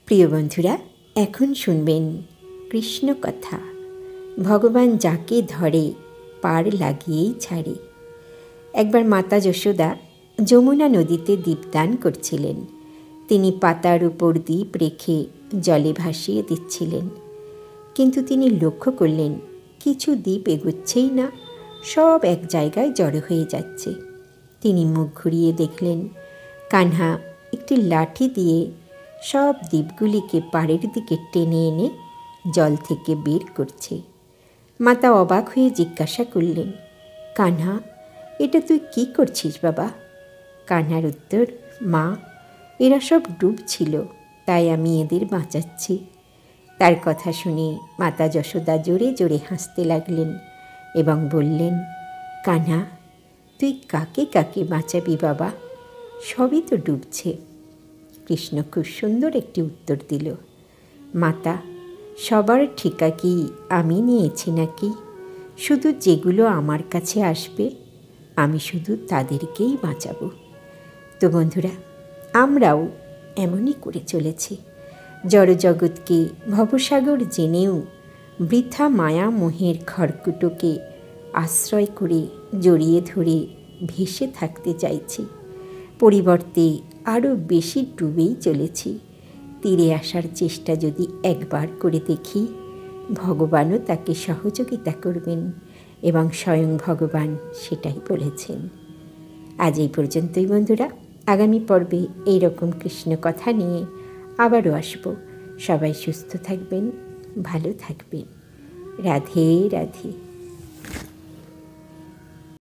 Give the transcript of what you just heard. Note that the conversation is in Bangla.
প্রিয় বন্ধুরা, এখন শুনবেন কৃষ্ণ কথা। ভগবান যাকে ধরে পার লাগিয়েই ছাড়ে। একবার মাতা যশোদা যমুনা নদীতে দীপদান করছিলেন। তিনি পাতার উপর দ্বীপ রেখে জলে ভাসিয়ে দিচ্ছিলেন, কিন্তু তিনি লক্ষ্য করলেন কিছু দ্বীপ এগোচ্ছেই না, সব এক জায়গায় জড়ো হয়ে যাচ্ছে। তিনি মুখ ঘুরিয়ে দেখলেন কানহা একটি লাঠি দিয়ে সব দ্বীপগুলিকে পাড়ের দিকে টেনে এনে জল থেকে বের করছে। মাতা অবাক হয়ে জিজ্ঞাসা করলেন, কানহা, এটা তুই কি করছিস বাবা? কানহার উত্তর, মা, এরা সব ডুবছিল, তাই আমি এদের বাঁচাচ্ছি। তার কথা শুনে মাতা যশোদা জোরে জোরে হাসতে লাগলেন এবং বললেন, কানহা, তুই কাকে কাকে বাঁচাবি বাবা? সবই তো ডুবছে। কৃষ্ণ খুব সুন্দর একটি উত্তর দিল, মাতা, সবার ঠিকা কি আমি নিয়েছি নাকি? শুধু যেগুলো আমার কাছে আসবে আমি শুধু তাদেরকেই বাঁচাবো। তো বন্ধুরা, আমরাও এমনই করে চলেছি। জড়জগৎকে ভবসাগর জেনেও বৃথা মায়া মোহের খড়কুটোকে আশ্রয় করে জড়িয়ে ধরে ভেসে থাকতে চাইছি। পরিবর্তে আরও বেশি ডুবেই চলেছি। তীরে আসার চেষ্টা যদি একবার করে দেখি, ভগবানও তাকে সহযোগিতা করবেন এবং স্বয়ং ভগবান সেটাই বলেছেন। আজ এই পর্যন্তই বন্ধুরা। আগামী পর্বে এইরকম কৃষ্ণ কথা নিয়ে আবারও আসব। সবাই সুস্থ থাকবেন, ভালো থাকবেন। রাধে রাধে।